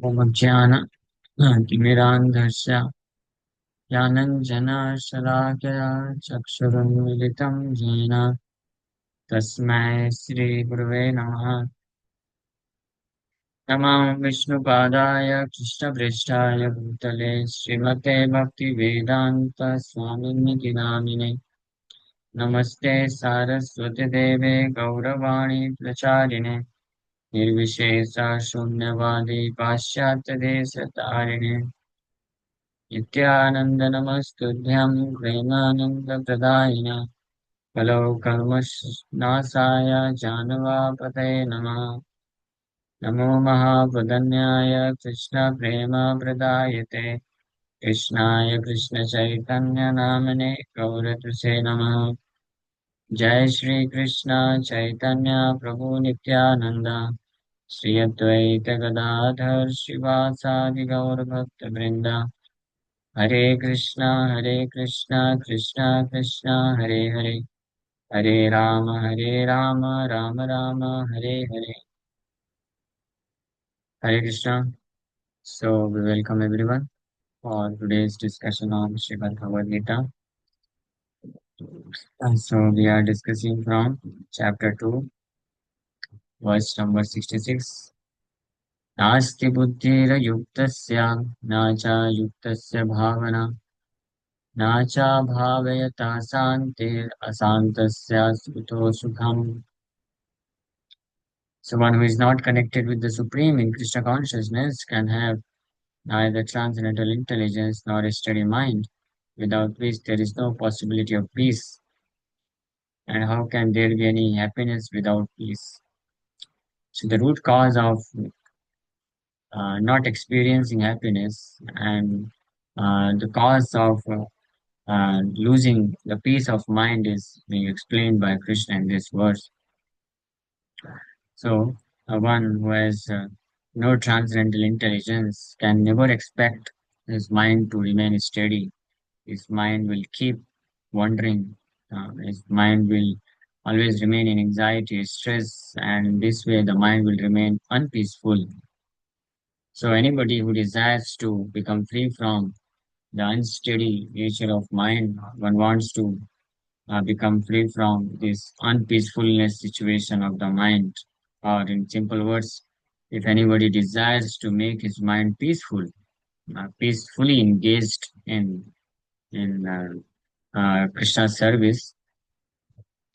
ज्ञानतिमिरान्धस्य ज्ञानञ्जनशलाकया चक्षुरुन्मिलितं येन तस्मै श्रीगुरवे नमः। नमः विष्णुपादाय कृष्णप्रेष्ठाय भूतले श्रीमते भक्तिवेदान्तस्वामिनिति नामिने। नमस्ते सारस्वतीदेवे गौरवाणी प्रचारिणे निर्विशेषशून्यवादी पाश्चात्यदेशतारिणे नित्यानन्दनमस्तुभ्यं प्रेमानन्दप्रदायिने कलौ कल्मषनाशाय जानवापतये नमः। नमो महावदन्याय कृष्णप्रेमप्रदायते कृष्णाय कृष्णचैतन्यनामने गौरतुसे नमः। जय श्री कृष्ण चैतन्य प्रभु नित्यानंद श्री अद्वैत गदाधर शिवासादि गौर भक्त वृंद। हरे Krishna Krishna Krishna Hare Hare Hare Ram Ram Ram Hare Hare. Hare Krishna. So we welcome everyone for today's discussion on Srimad Bhagavad Gita. And so we are discussing from chapter 2, verse number 66. नास्ति बुद्धिरयुक्तस्य न च युक्तस्य भावना न च भावयता शान्तिर् अशान्तस्य सुतो सुखम्. So one who is not connected with the Supreme in Krishna consciousness can have neither transcendental intelligence nor a steady mind, without which there is no possibility of peace. And how can there be any happiness without peace? So the root cause of not experiencing happiness and the cause of losing the peace of mind is being explained by Krishna in this verse. So, one who has no transcendental intelligence can never expect his mind to remain steady. His mind will keep wandering. His mind will always remain in anxiety, stress, and in this way the mind will remain unpeaceful. So, anybody who desires to become free from the unsteady nature of mind, one wants to become free from this unpeacefulness situation of the mind. Or in simple words, if anybody desires to make his mind peaceful, peacefully engaged in Krishna's service,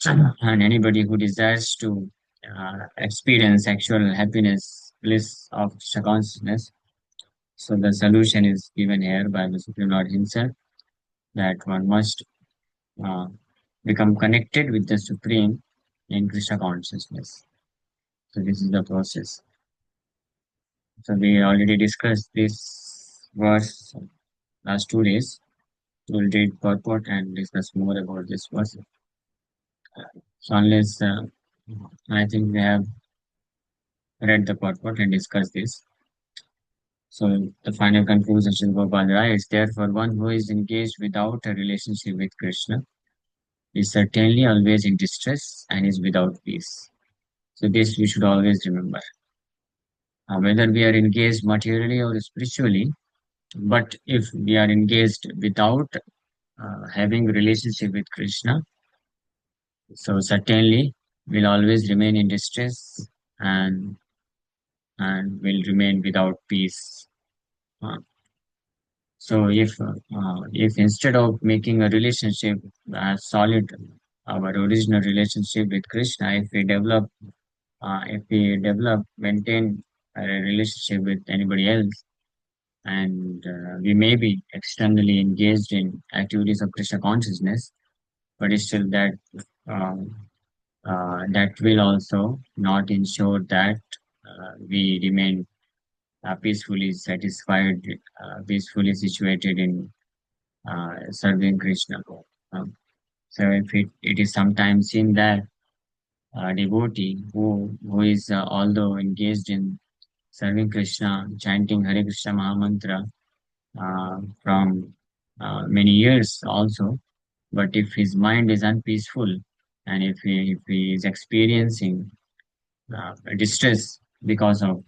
and anybody who desires to experience actual happiness, bliss of Krishna consciousness, so the solution is given here by the Supreme Lord Himself that one must uh, become connected with the Supreme in Krishna consciousness. So this is the process. So we already discussed this verse last 2 days. We'll read purport and discuss more about this verse. So unless I think we have read the purport and discussed this. So the final conclusion Sri Gopal writes, therefore one who is engaged without a relationship with Krishna is certainly always in distress and is without peace. So this we should always remember. Whether we are engaged materially or spiritually, but if we are engaged without having relationship with Krishna, so certainly we'll always remain in distress and will remain without peace. Uh, so if instead of making a relationship solid, our original relationship with Krishna, if we develop, maintain a relationship with anybody else, and we may be externally engaged in activities of Krishna consciousness, but it's still um, that will also not ensure that we remain peacefully satisfied, peacefully situated in serving Krishna. Um, so if it is sometimes seen that devotee who is although engaged in serving Krishna, chanting Hare Krishna Mahamantra from many years also, but if his mind is unpeaceful and if he is experiencing distress because of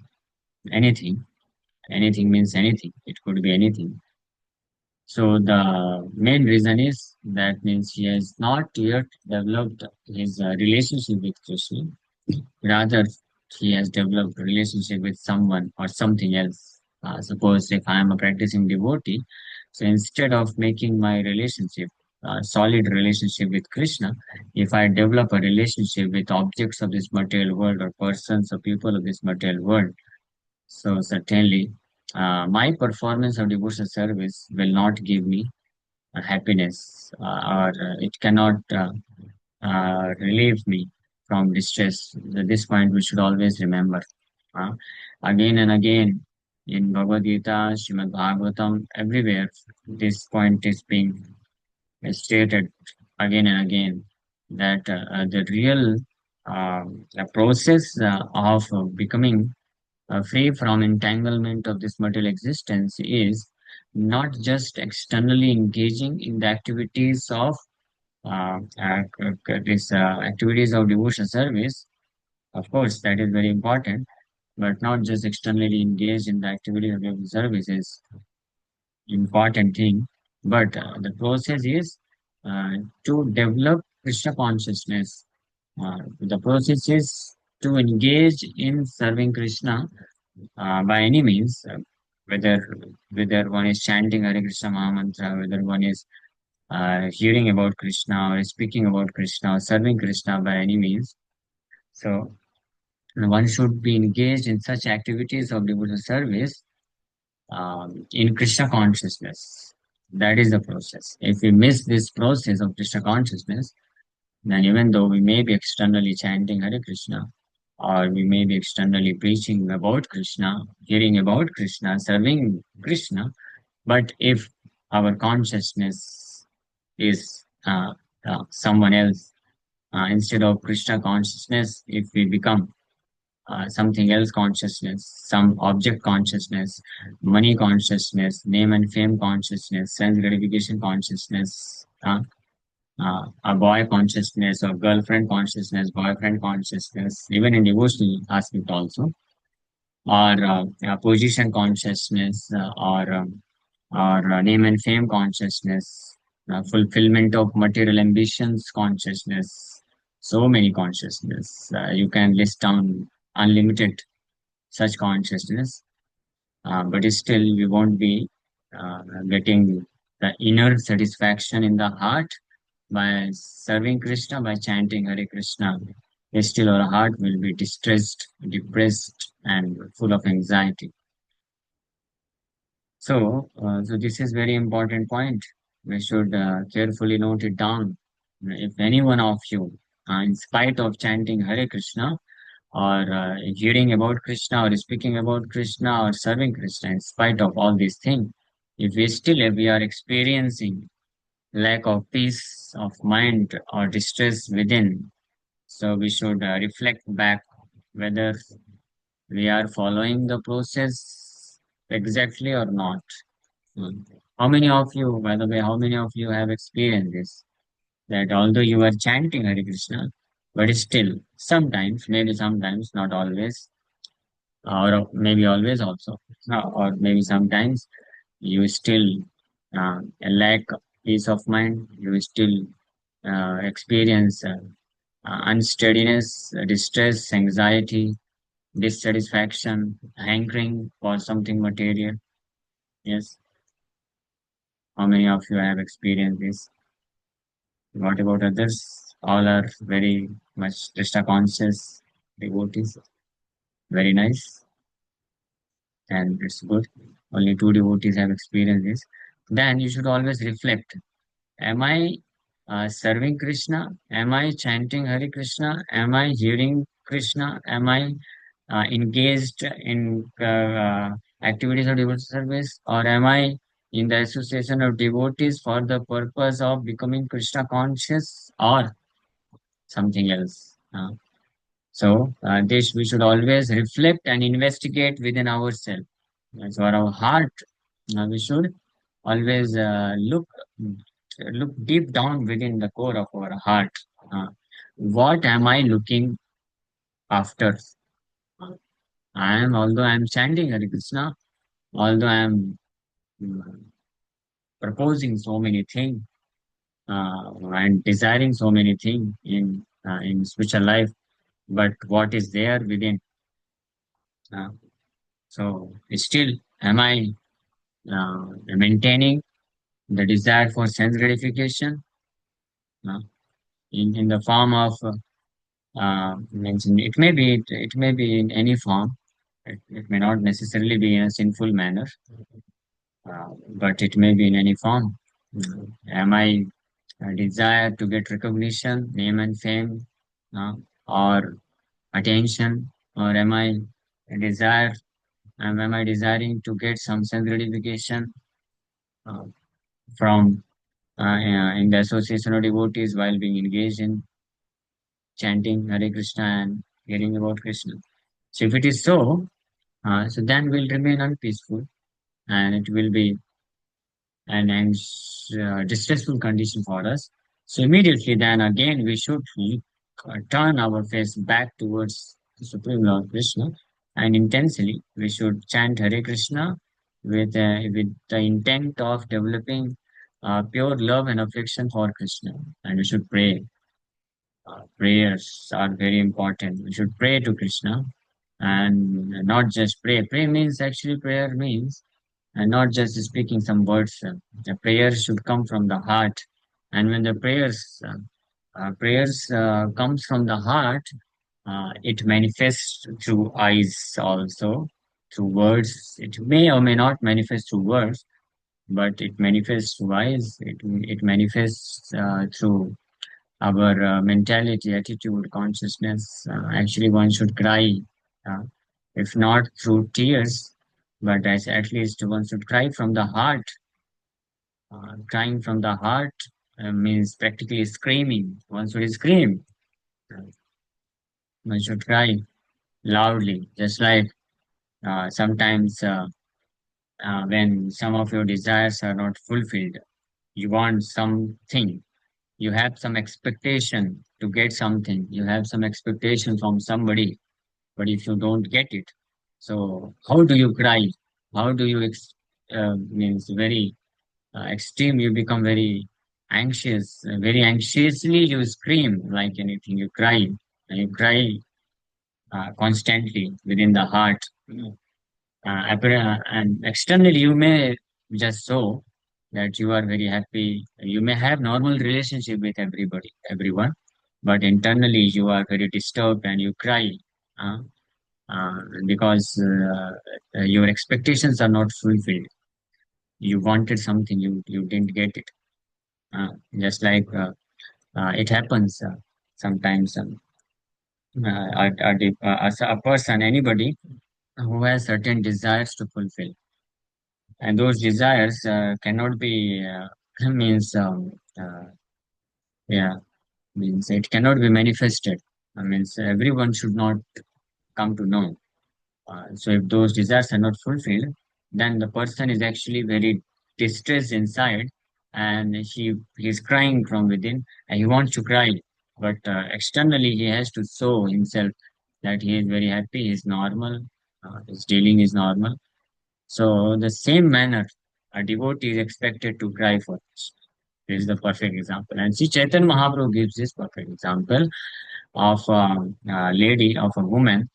anything, Anything means anything. It could be anything. So the main reason is that means he has not yet developed his relationship with Krishna. Rather, he has developed a relationship with someone or something else. Suppose if I am a practicing devotee, so instead of making my relationship a solid relationship with Krishna, if I develop a relationship with objects of this material world or persons or people of this material world, so certainly my performance of devotional service will not give me happiness or it cannot relieve me from distress. At this point, we should always remember. Uh, Again and again, in Bhagavad Gita, Srimad Bhagavatam, everywhere, this point is being stated again and again that the real the process of becoming free from entanglement of this material existence is not just externally engaging in the activities of this activities of devotion service. Of course, that is very important, but not just externally engaged in the activity of devotion service is important thing. But the process is uh, to develop Krishna consciousness. The process is to engage in serving Krishna by any means, whether whether one is chanting Hare Krishna Mahamantra, whether one is hearing about Krishna or speaking about Krishna or serving Krishna by any means. So one should be engaged in such activities of devotional service in Krishna consciousness. That is the process. If we miss this process of Krishna consciousness, then even though we may be externally chanting Hare Krishna, or we may be externally preaching about Krishna, hearing about Krishna, serving Krishna, but if our consciousness is someone else, instead of Krishna consciousness, if we become something else consciousness, some object consciousness, money consciousness, name and fame consciousness, sense gratification consciousness, a boy consciousness or girlfriend consciousness, boyfriend consciousness, even in devotional aspect also, or position consciousness, or name and fame consciousness, fulfillment of material ambitions consciousness, so many consciousness. You can list down unlimited such consciousness, but still we won't be getting the inner satisfaction in the heart by serving Krishna, by chanting Hare Krishna. Still our heart will be distressed, depressed, and full of anxiety. So this is very important point. We should carefully note it down. If any one of you, in spite of chanting Hare Krishna, or hearing about Krishna, or speaking about Krishna, or serving Krishna, in spite of all these things, if we are experiencing lack of peace of mind or distress within, so we should reflect back whether we are following the process exactly or not. Hmm. How many of you, by the way, how many of you have experienced this? That although you are chanting Hare Krishna, but still, sometimes, maybe sometimes, not always, or maybe always also, or maybe sometimes, you still lack peace of mind, you still experience unsteadiness, distress, anxiety, dissatisfaction, hankering for something material. Yes, how many of you have experienced this? What about others? All are very much Krishna conscious devotees. Very nice, and it's good. Only two devotees have experienced this. Then you should always reflect. Am I serving Krishna? Am I chanting Hare Krishna? Am I hearing Krishna? Am I engaged in activities of devotional service? Or am I in the association of devotees for the purpose of becoming Krishna conscious or something else? So this we should always reflect and investigate within ourselves. So our heart, we should always look deep down within the core of our heart. Uh, what am I looking after? I am, although I am chanting Hare Krishna, Although I am mm, proposing so many things and desiring so many things in spiritual life, but what is there within? Uh, so still, am I maintaining the desire for sense gratification uh, in the form of means it may be in any form. It may not necessarily be in a sinful manner, but it may be in any form. Am I desire to get recognition, name and fame, uh, or attention, or desire am I desiring to get some sense gratification uh, from in the association of devotees while being engaged in chanting Hare Krishna and hearing about Krishna? So if it is so, so then we'll remain unpeaceful, and it will be an distressful condition for us. So immediately then again we should turn our face back towards the Supreme Lord Krishna, and intensely we should chant Hare Krishna with the intent of developing pure love and affection for Krishna. And we should pray. Prayers are very important. We should pray to Krishna and not just pray. Prayer means and not just speaking some words. The prayer should come from the heart, and when the prayers comes from the heart, it manifests through eyes also, through words. It may or may not manifest through words, but it manifests through eyes. It manifests through our mentality, attitude, consciousness. Actually, one should cry, uh, if not through tears, but as at least one should cry from the heart. Crying from the heart means practically screaming. One should scream. Uh, One should cry loudly, just like sometimes when some of your desires are not fulfilled, you want something, you have some expectation to get something, you have some expectation from somebody, but if you don't get it, so how do you cry? How do you means very extreme? You become very anxious, very anxiously. You scream like anything. You cry, and you cry constantly within the heart. And externally, you may just show that you are very happy. You may have normal relationship with everybody, everyone, but internally you are very disturbed and you cry. Uh, because your expectations are not fulfilled. You wanted something, you didn't get it. Just like it happens sometimes. As a person, anybody who has certain desires to fulfill, and those desires cannot be means yeah means it cannot be manifested. Means everyone should not come to know. So if those desires are not fulfilled, then the person is actually very distressed inside, and he's crying from within, and he wants to cry, but externally he has to show himself that he is very happy, he's normal, his dealing is normal. So the same manner, a devotee is expected to cry for us. This is the perfect example. And see, Chaitanya Mahaprabhu gives this perfect example of a lady, of a woman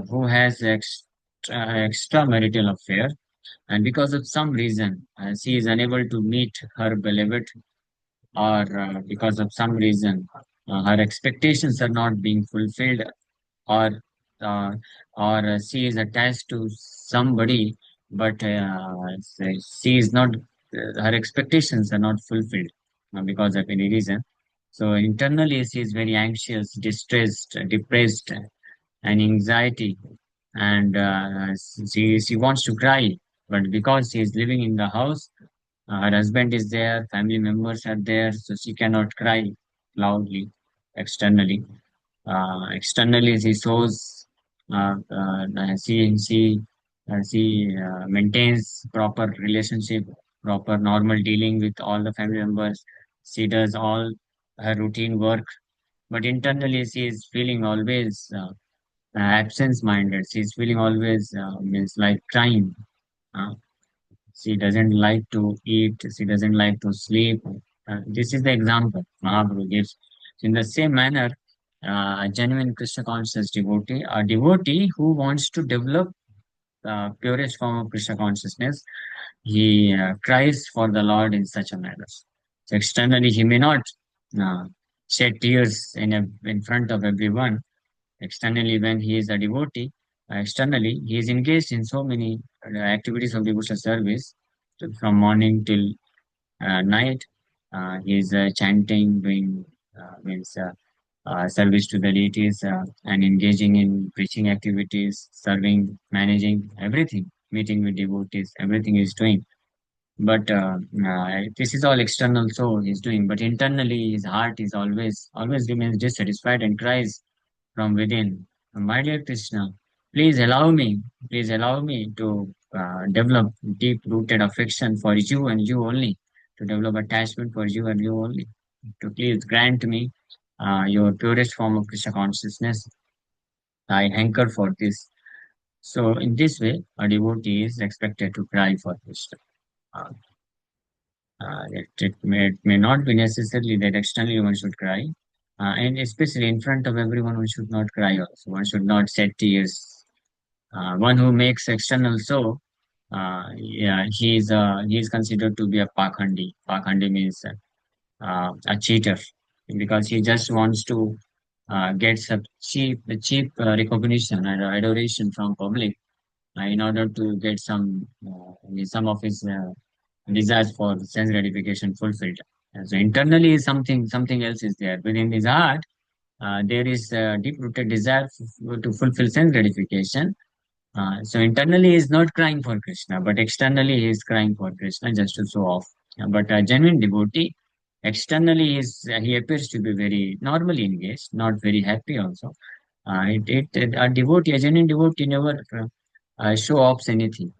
who has extramarital affair, and because of some reason she is unable to meet her beloved, or because of some reason her expectations are not being fulfilled, or uh, she is attached to somebody, but she is not, her expectations are not fulfilled because of any reason. So internally she is very anxious, distressed, depressed, and anxiety, and she wants to cry, but because she is living in the house, her husband is there, family members are there, so she cannot cry loudly externally. Externally, she shows, she maintains proper relationship, proper normal dealing with all the family members. She does all her routine work, but internally she is feeling always absence-minded. She's feeling always means like crying. Uh, she doesn't like to eat. She doesn't like to sleep. This is the example Mahaprabhu gives. In the same manner, a genuine Krishna conscious devotee, a devotee who wants to develop purest form of Krishna consciousness, he cries for the Lord in such a manner. So externally, he may not uh, shed tears in front of everyone. Externally, when he is a devotee, externally, he is engaged in so many activities of devotional service from morning till night. He is chanting, doing means service to the deities, and engaging in preaching activities, serving, managing everything, meeting with devotees, everything is doing. But this is all external, so he's doing. But internally, his heart is always remains dissatisfied and cries from within. My dear Krishna, please allow me to develop deep rooted affection for you and you only, to develop attachment for you and you only, to please grant me your purest form of Krishna consciousness. I hanker for this. So, in this way, a devotee is expected to cry for Krishna. Uh, it may not be necessarily that externally one should cry, and especially in front of everyone, one should not cry also. One should not shed tears. One who makes external show, yeah, he is considered to be a pakhandi. Pakhandi means a cheater, because he just wants to get some cheap recognition and adoration from public, in order to get some of his desires for sense gratification fulfilled. And so internally, something else is there within his heart. There is a deep-rooted desire to fulfill sense gratification. So internally, he is not crying for Krishna, but externally, he is crying for Krishna just to show off. But a genuine devotee, externally, he appears to be very normally engaged, not very happy also. A devotee, a genuine devotee, never show off anything.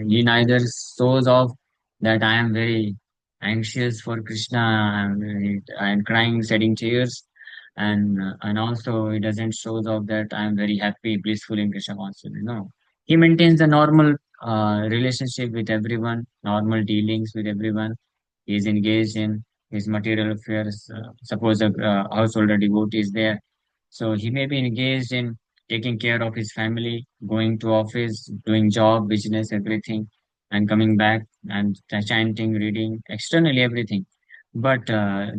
He neither shows off that I am very anxious for Krishna, I am crying, shedding tears, and also he doesn't show off that I am very happy, blissful in Krishna consciousness. No, he maintains a normal relationship with everyone, normal dealings with everyone. He is engaged in his material affairs. Suppose a householder devotee is there, so he may be engaged in taking care of his family, going to office, doing job, business, everything, and coming back and chanting, reading, externally everything. But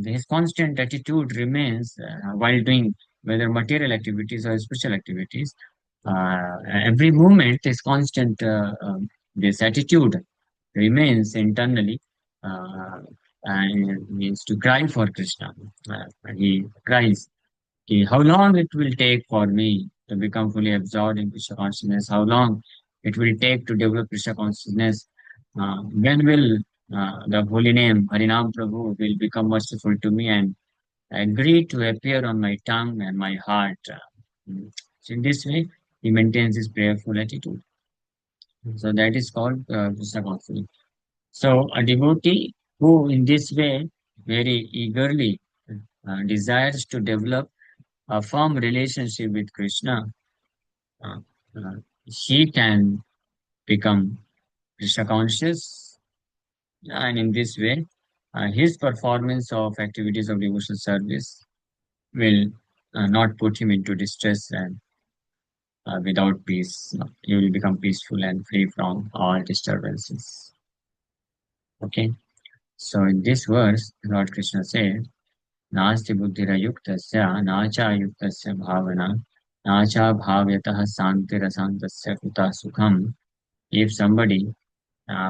his constant attitude remains while doing whether material activities or spiritual activities. Every moment is constant. This attitude remains internally, uh, and means to cry for Krishna. He cries, how long it will take for me to become fully absorbed in Krishna consciousness? How long it will take to develop Krishna consciousness? When will the holy name Harinam Prabhu will become merciful to me and agree to appear on my tongue and my heart? Mm. So in this way, he maintains his prayerful attitude. So that is called Krishna consciousness. So a devotee who, in this way, very eagerly desires to develop a firm relationship with Krishna, uh, uh, he can become Krishna conscious, and in this way, his performance of activities of devotional service will not put him into distress and without peace. No, he will become peaceful and free from all disturbances. Okay, so in this verse, Lord Krishna said, नास्ति बुद्धिरयुक्तस्य नाचायुक्तस्य भावना नाचाभाव्यतः शान्तिरशान्तस्य कुतः सुखम्. If somebody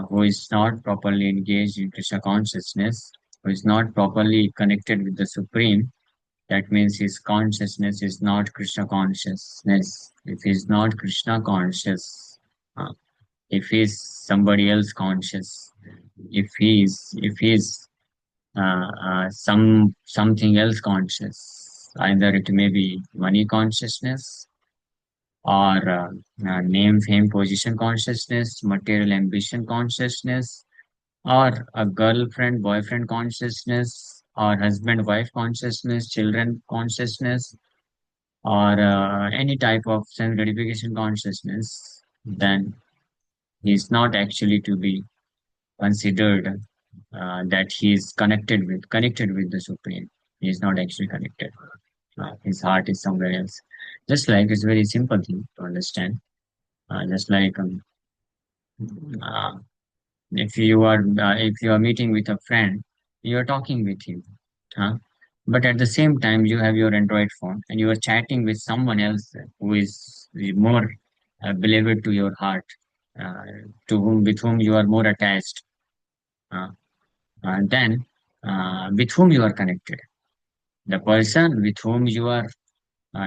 who is not properly engaged in Krishna consciousness, who is not properly connected with the Supreme, that means his consciousness is not Krishna consciousness. If he is not Krishna conscious, uh, if he is somebody else conscious, if he is something else conscious. Either it may be money consciousness or name, fame, position consciousness, material ambition consciousness, or a girlfriend, boyfriend consciousness, or husband, wife consciousness, children consciousness, or any type of sense gratification consciousness. Then He is not actually to be considered that he is connected with the Supreme. He is not actually connected. His heart is somewhere else. Just like it's very simple thing to understand. Just like uh, if you are meeting with a friend, you are talking with him, huh? But at the same time, you have your Android phone and you are chatting with someone else who is more beloved to your heart, uh, to whom with whom you are more attached, uh, then with whom you are connected. The person with whom you are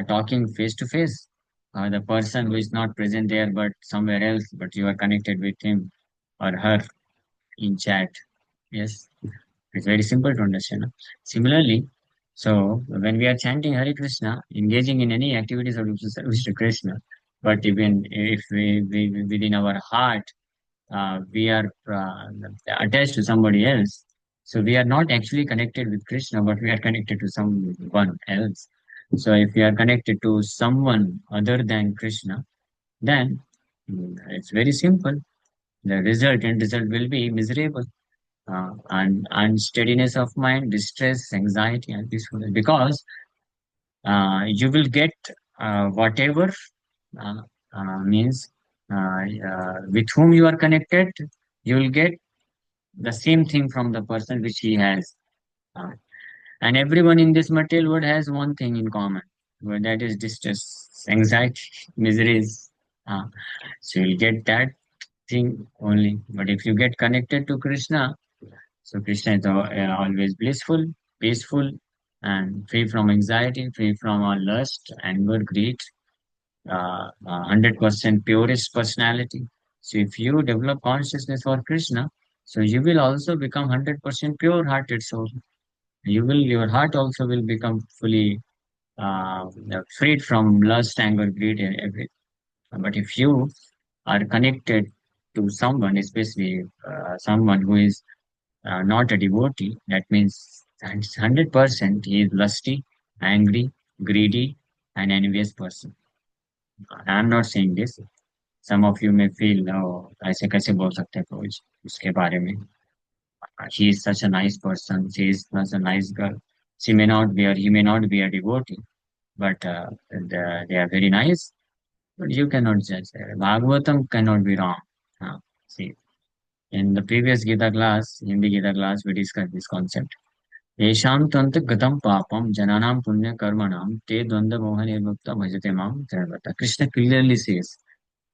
talking face to face, the person who is not present there but somewhere else, but you are connected with him or her in chat. Yes, it's very simple to understand. Similarly, so when we are chanting Hare Krishna, engaging in any activities of service to Krishna, but even if we within our heart we are attached to somebody else, so we are not actually connected with Krishna, but we are connected to someone else. So if we are connected to someone other than Krishna, then it's very simple. The result will be miserable, and unsteadiness of mind, distress, anxiety, and peacefulness. Because you will get whatever uh, means with whom you are connected, you will get the same thing from the person which he has. Uh, and everyone in this material world has one thing in common, well, that is distress, anxiety, miseries. Uh, so you'll get that thing only. But if you get connected to Krishna, so Krishna is always blissful, peaceful, and free from anxiety, free from all lust, anger, greed, 100% purest personality. So if you develop consciousness for Krishna, so you will also become 100% pure-hearted soul. Your heart also will become fully freed from lust, anger, greed, and everything. But if you are connected to someone, especially someone who is not a devotee, that means 100% he is lusty, angry, greedy, and envious person. I am not saying this. Some of you may feel, oh, ऐसे कैसे बोल सकते हैं रोज उसके बारे में. She is such a nice person. She is such a nice girl. She may not be, or he may not be a devotee, but they are very nice. But you cannot judge. Bhagavatam cannot be wrong. See, in the previous Gita class, Hindi Gita class, we discussed this concept. येषां त्वन्तगतं पापं जनानां पुण्यकर्मणां ते द्वन्द्वमोहनिर्मुक्ता भजते मां शरणव्रता. Krishna clearly says,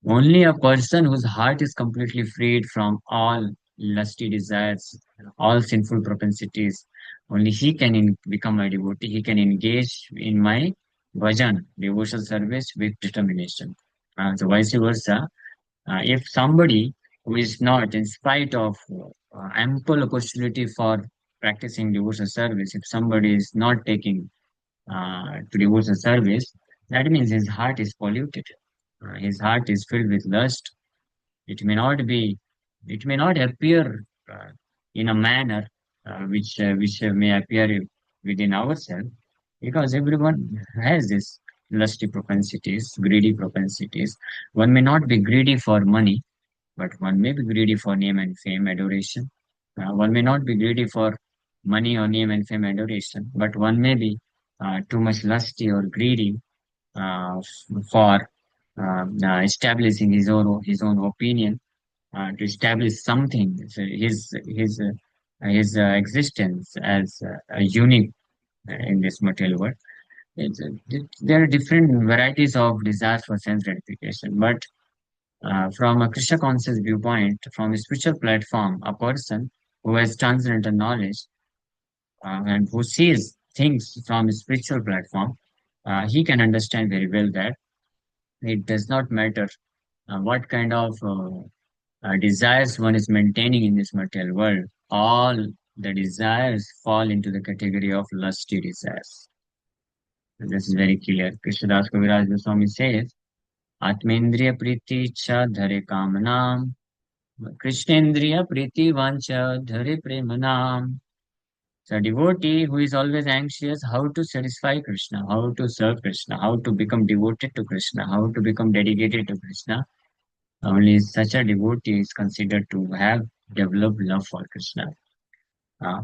only a person whose heart is completely freed from all lusty desires, all sinful propensities, only he can become a devotee. He can engage in my bhajan, devotional service with determination. So vice versa, if somebody who is not, in spite of ample opportunity for practicing devotional service, if somebody is not taking to devotional service, that means his heart is polluted. His heart is filled with lust. It may not be, it may not appear in a manner which may appear within ourselves, because everyone has this lusty propensities, greedy propensities. One may not be greedy for money, but one may be greedy for name and fame, adoration. One may not be greedy for money or name and fame, adoration, but one may be too much lusty or greedy for establishing his own opinion, to establish something, so his existence as a unique in this material world. There are different varieties of desires for sense gratification, but from a Krishna conscious viewpoint, from a spiritual platform, a person who has transcendental knowledge and who sees things from a spiritual platform, he can understand very well that it does not matter what kind of desires one is maintaining in this material world. All the desires fall into the category of lusty desires. This is very clear. Krishnadas Kaviraj Goswami says, Atmendriya Priti Cha Dhare Kamanam, Krishnendriya Priti Vancha Dhare Premanam. So a devotee who is always anxious how to satisfy Krishna, how to serve Krishna, how to become devoted to Krishna, how to become dedicated to Krishna, Only such a devotee is considered to have developed love for Krishna. Uh,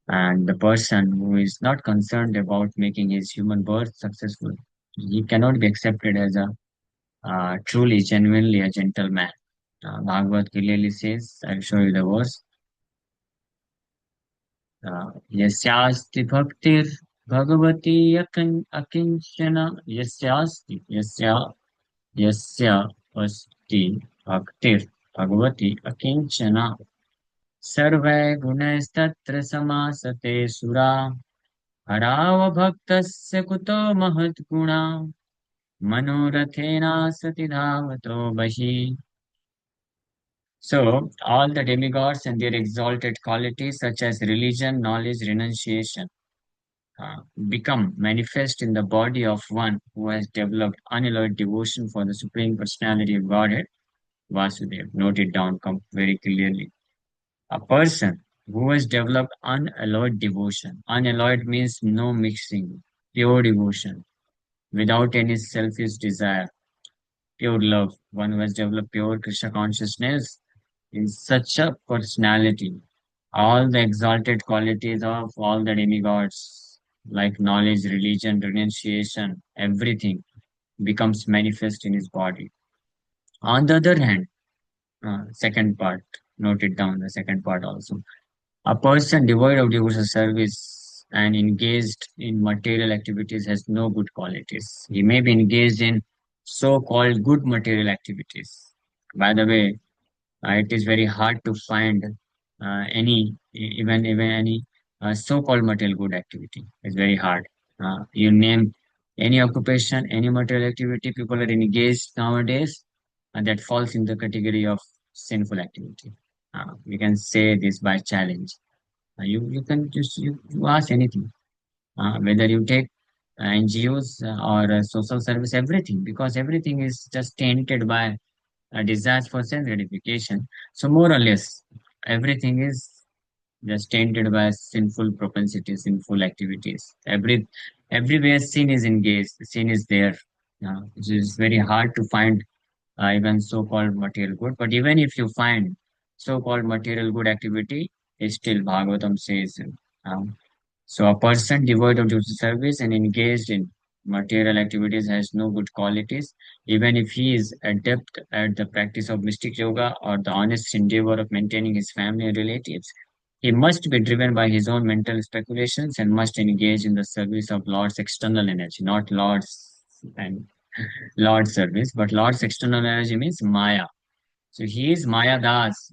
and the person who is not concerned about making his human birth successful, he cannot be accepted as a truly, genuinely a gentleman. Bhagavad clearly says, I'll show you the verse. यस्यास्ति भक्तिर् Bhagwati अकिंचन यस्यास्ति यस्य अस्ति भक्तिर् भगवती अकिंचन सर्वैर्गुणैस्तत्र समासते सुरा हरावभक्तस्य कुतो महद्गुणा मनोरथेन सति धावतो बहिः. So, all the demigods and their exalted qualities, such as religion, knowledge, renunciation, become manifest in the body of one who has developed unalloyed devotion for the Supreme Personality of Godhead, Vasudev. Note it down very clearly. A person who has developed unalloyed devotion, unalloyed means no mixing, pure devotion, without any selfish desire, pure love, one who has developed pure Krishna consciousness in such a personality, all the exalted qualities of all the demigods, like knowledge, religion, renunciation, everything becomes manifest in his body. On the other hand, second part, note it down, the second part also. A person devoid of devotional service and engaged in material activities has no good qualities. He may be engaged in so-called good material activities. By the way, it is very hard to find even any so-called material good activity. It's very hard. You name any occupation, any material activity people are engaged nowadays, that falls in the category of sinful activity. We can say this by challenge. You can just you ask anything, whether you take NGOs or social service, everything, because everything is just tainted by a desire for self gratification. So more or less, everything is just tainted by sinful propensities, sinful activities. Everywhere sin is engaged, sin is there. It is very hard to find even so-called material good. But even if you find so-called material good activity, still Bhagavatam says, um, so a person devoid of duty service and engaged in material activities has no good qualities, even if he is adept at the practice of mystic yoga or the honest endeavor of maintaining his family and relatives. He must be driven by his own mental speculations and must engage in the service of Lord's external energy, not Lord's and Lord's service, but Lord's external energy means Maya. So he is Maya Das,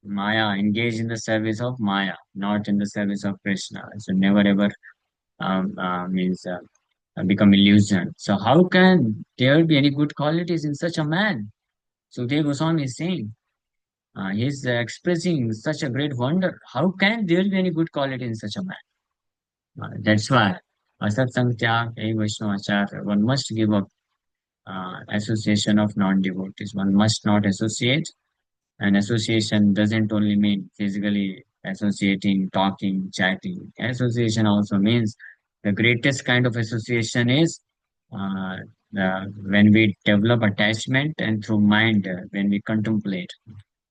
Maya, engaged in the service of Maya, not in the service of Krishna. So never ever means become illusion. So how can there be any good qualities in such a man? So Dev Goswami is saying, he's expressing such a great wonder. How can there be any good quality in such a man? That's why Asatsang Tyag, Vaishnavacharya, one must give up association of non-devotees. One must not associate. And association doesn't only mean physically associating, talking, chatting. Association also means the greatest kind of association is uh, when we develop attachment and through mind, when we contemplate.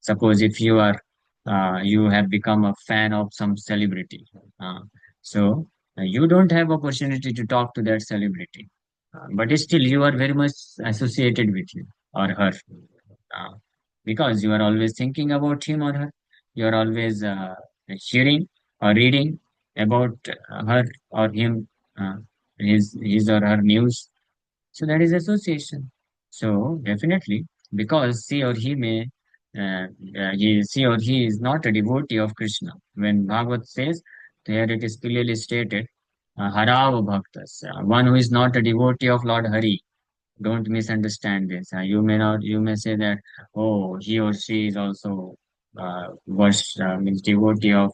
Suppose if you have become a fan of some celebrity, uh, so you don't have opportunity to talk to that celebrity, but still you are very much associated with him or her, uh, because you are always thinking about him or her. You are always hearing or reading about her or him, uh, his or her news. So that is association. So definitely, because she or he is not a devotee of Krishna. When Bhagavad says, there it is clearly stated, Harava Bhaktas, one who is not a devotee of Lord Hari. Don't misunderstand this. You may say that, oh, he or she is also means devotee of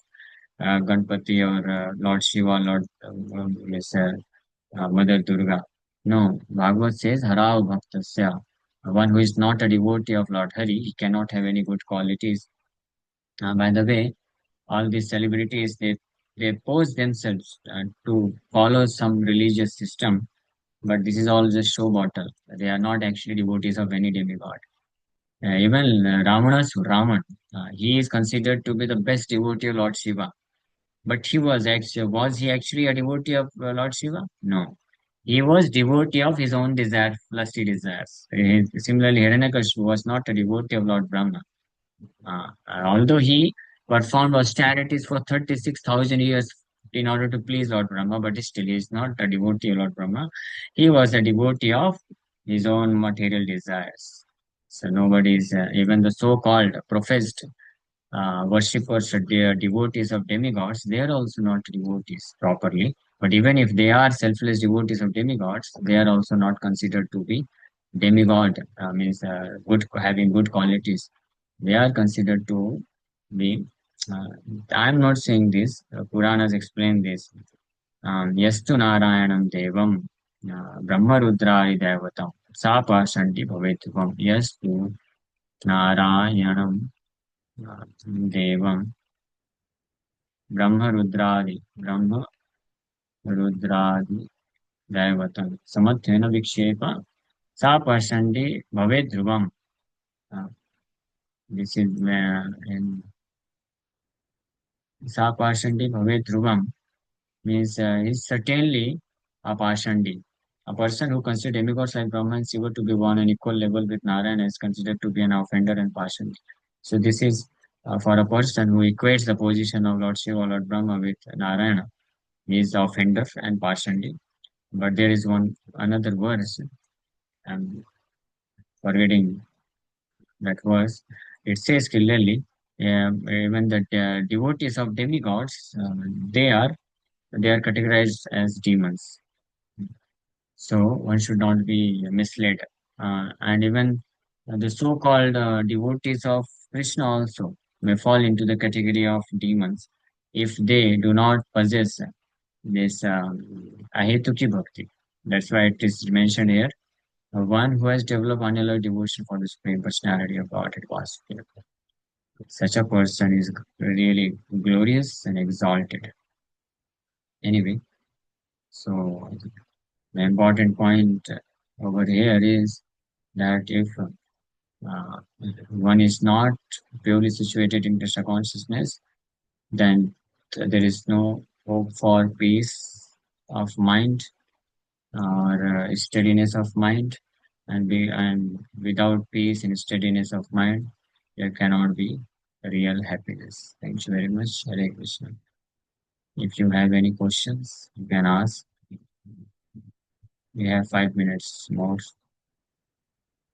Ganpati or Lord Shiva, Lord Miss Mother Durga. No, Bhagavad says, Harav Bhaktasya. One who is not a devotee of Lord Hari, he cannot have any good qualities. By the way, all these celebrities, they pose themselves to follow some religious system, but this is all just show bottle. They are not actually devotees of any demigod. Even Raman, he is considered to be the best devotee of Lord Shiva. But was he actually a devotee of Lord Shiva? No. He was devotee of his own desire, lusty desires. Similarly, Hiranyakashipu was not a devotee of Lord Brahma. Although he performed austerities for 36,000 years in order to please Lord Brahma, but still he is not a devotee of Lord Brahma. He was a devotee of his own material desires. So nobody is, even the so-called professed worshippers, devotees of demigods, they are also not devotees properly. But even if they are selfless devotees of demigods, they are also not considered to be demigod, means good, having good qualities. They are considered to be. Uh, I am not saying this. Puranas explain this. Yastu Narayanam Devam Brahma Rudrari Devatam Sapa Shanti Bhavetvam Yastu Narayanam Devam ब्रह्म रुद्रादि दैवतं समत्वेन विक्षेप सा पर्षण्डि भवेत् ध्रुवम्. Uh, this is in सा पर्षण्डि भवेत् ध्रुवम् means is certainly a parshandi. A person who considers demigods like Brahma and Shiva to be on an equal level with Narayana is considered to be an offender and parshandi. So this is for a person who equates the position of Lord Shiva or Lord Brahma with Narayana. He is the offender and parshandi. But there is one another verse. I'm forgetting that verse. It says clearly, even the devotees of demigods, they are categorized as demons. So one should not be misled. And even the so-called devotees of Krishna also may fall into the category of demons if they do not possess this ahetuki bhakti. That's why it is mentioned here. One who has developed unalloyed devotion for the Supreme Personality of Godhead was such a person is really glorious and exalted. Anyway, so the important point over here is that if uh, one is not purely situated in Krishna consciousness, then there is no hope for peace of mind or steadiness of mind, and without peace and steadiness of mind, there cannot be real happiness. Thank you very much. Hare Krishna. If you have any questions, you can ask. We have 5 minutes more.